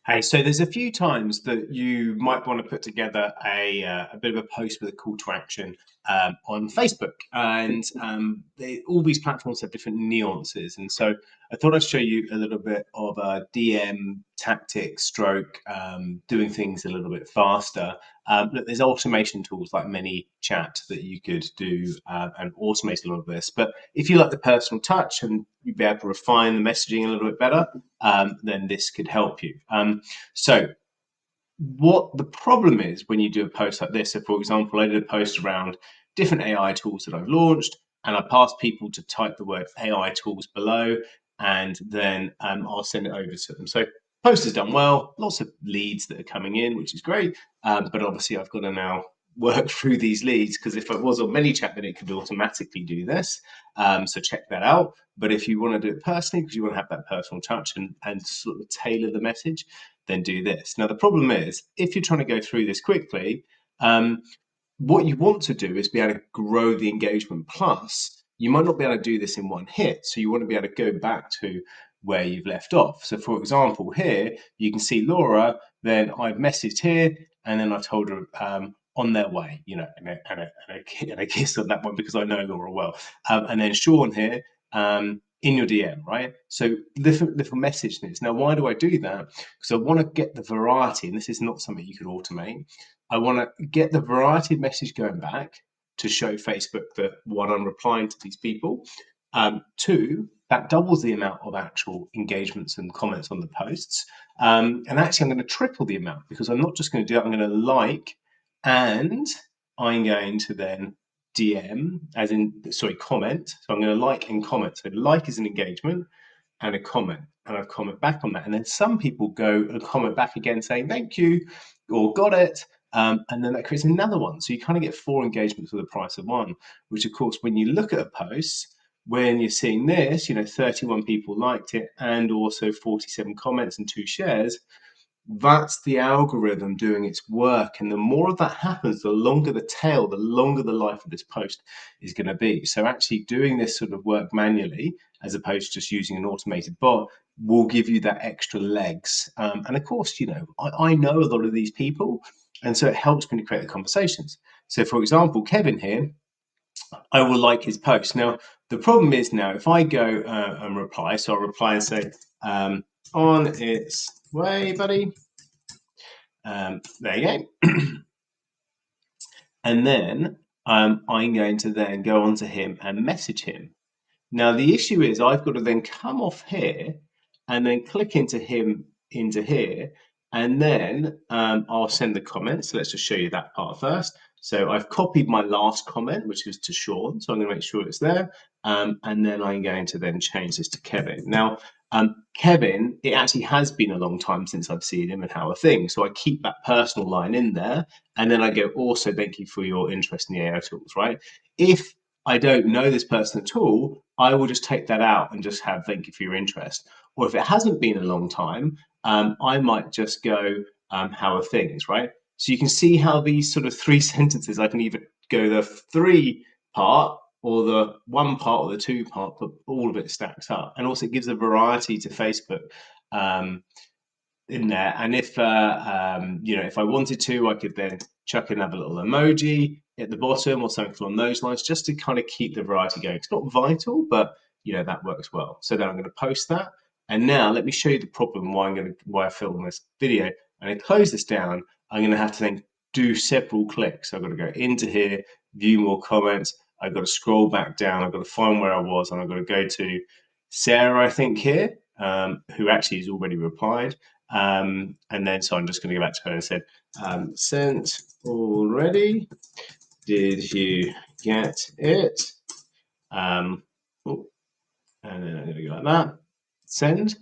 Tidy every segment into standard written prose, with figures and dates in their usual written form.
Hey, so there's a few times that you might want to put together a bit of a post with a call to action on Facebook, and all these platforms have different nuances, and so I thought I'd show you a little bit of a DM tactic, stroke doing things a little bit faster. Look, there's automation tools like ManyChat that you could do and automate a lot of this, but if you like the personal touch and you'd be able to refine the messaging a little bit better, then this could help you. So what the problem is when you do a post like this, so for example, I did a post around different AI tools that I've launched, and I asked people to type the word AI tools below, and then I'll send it over to them. So post has done well, lots of leads that are coming in, which is great. But obviously I've got to now work through these leads, because if it was on ManyChat, then it could automatically do this. So check that out. But if you want to do it personally, because you want to have that personal touch and sort of tailor the message, then do this. Now, the problem is, if you're trying to go through this quickly, what you want to do is be able to grow the engagement. Plus, you might not be able to do this in one hit. So you want to be able to go back to where you've left off. So for example, here, you can see Laura, then I've messaged here, and then I've told her on their way, and a kiss on that one because I know Laura well. And then Sean here, in your DM, right? So little messages. Now, why do I do that? Because I want to get the variety, and this is not something you could automate. I want to get the variety of message going back to show Facebook that, one, I'm replying to these people. Two, that doubles the amount of actual engagements and comments on the posts. And actually, I'm going to triple the amount, because I'm not just going to do it. I'm going to like, and I'm going to then DM, comment. So I'm going to like and comment. So like is an engagement and a comment, and I've comment back on that. And then some people go and comment back again saying thank you or got it. And then that creates another one. So you kind of get 4 engagements for the price of 1, which of course, when you look at a post, when you're seeing this, 31 people liked it and also 47 comments and 2 shares, that's the algorithm doing its work. And the more of that happens, the longer the tail, the longer the life of this post is going to be. So actually doing this sort of work manually, as opposed to just using an automated bot, will give you that extra legs. And of course, I know a lot of these people, and so it helps me to create the conversations. So for example, Kevin here, I will like his post. Now, the problem is now, if I go and reply, so I'll reply and say, on its way, buddy. There you go. And then I'm going to then go on to him and message him. Now, the issue is I've got to then come off here and then click into here, and then I'll send the comments. So let's just show you that part first. So I've copied my last comment, which was to Sean. So I'm going to make sure it's there. And then I'm going to then change this to Kevin. Now, Kevin, it actually has been a long time since I've seen him and how are things. So I keep that personal line in there. And then I go, also, thank you for your interest in the AI tools, right? If I don't know this person at all, I will just take that out and just have thank you for your interest. Or if it hasn't been a long time, I might just go, how are things, right? So you can see how these sort of 3 sentences, I can either go the 3 part or the 1 part or the 2 part, but all of it stacks up. And also it gives a variety to Facebook in there. And if if I wanted to, I could then chuck another little emoji at the bottom or something along those lines, just to kind of keep the variety going. It's not vital, but that works well. So then I'm going to post that. And now let me show you the problem why I filmed this video. I'm going to close this down. I'm going to have to then do several clicks. So I've got to go into here, view more comments. I've got to scroll back down. I've got to find where I was, and I've got to go to Sarah, I think here, who actually has already replied. And then, so I'm just going to go back to her and said, sent already. Did you get it? And then I'm going to go like that. Send.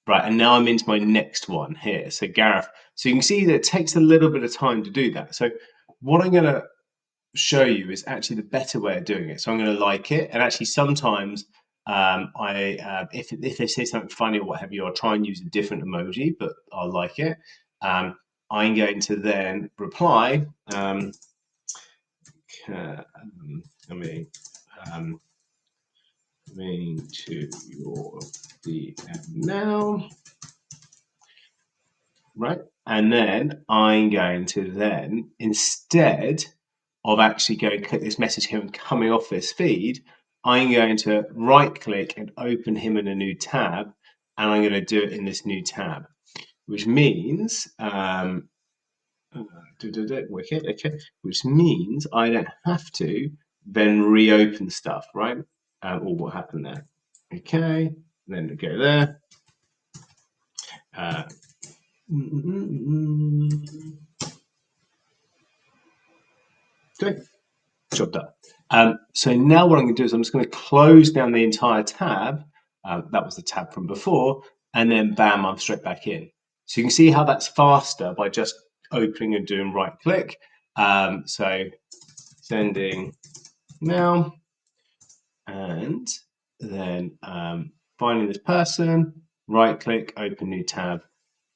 Right, and now I'm into my next one here. So Gareth, so you can see that it takes a little bit of time to do that. So what I'm going to show you is actually the better way of doing it. So I'm going to like it, and actually sometimes if they say something funny or what have you, I'll try and use a different emoji, but I'll like it. I'm going to then reply. Coming to your DM now. right? And then I'm going to then, instead of actually going to click this message here and coming off this feed, I'm going to right click and open him in a new tab, and I'm going to do it in this new tab, which means wicked, okay, which means I don't have to then reopen stuff, right? Or what happened there. Okay, then we go there. Uh, okay, job done. So now what I'm going to do is I'm just going to close down the entire tab. That was the tab from before, and then bam, I'm straight back in. So you can see how that's faster by just opening and doing right click. So sending now, and then finding this person, right click, open new tab,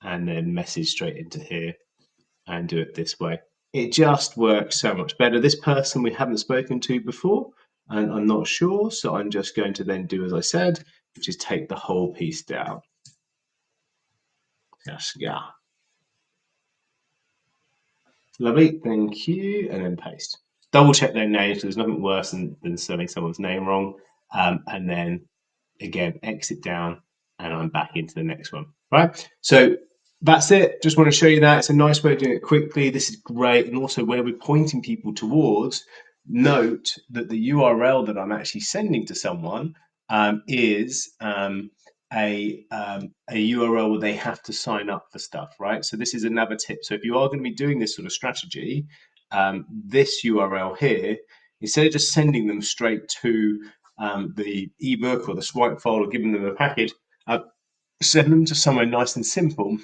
and then message straight into here and do it this way. It just works so much better. This person we haven't spoken to before, and I'm not sure, so I'm just going to then do as I said, which is take the whole piece down. Yes, yeah. Lovely, thank you, and then paste. Double check their names, because there's nothing worse than spelling someone's name wrong. And then again, exit down, and I'm back into the next one, right? So that's it. Just want to show you that. It's a nice way of doing it quickly. This is great. And also where we're pointing people towards, note that the URL that I'm actually sending to someone is a URL where they have to sign up for stuff, right? So this is another tip. So if you are going to be doing this sort of strategy, this URL here, instead of just sending them straight to the ebook or the swipe file or giving them a package, send them to somewhere nice and simple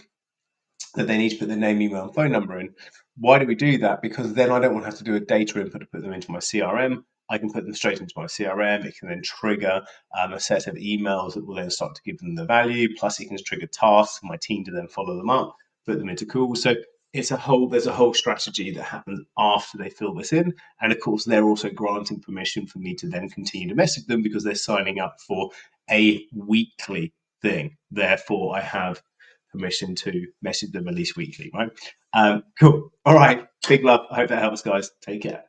that they need to put their name, email, and phone number in. Why do we do that? Because then I don't want to have to do a data input to put them into my CRM. I can put them straight into my CRM. It can then trigger a set of emails that will then start to give them the value. Plus, it can trigger tasks for my team to then follow them up, put them into calls. So there's a whole strategy that happens after they fill this in. And of course, they're also granting permission for me to then continue to message them because they're signing up for a weekly thing. Therefore, I have permission to message them at least weekly, right? Cool. All right. Big love. I hope that helps, guys. Take care.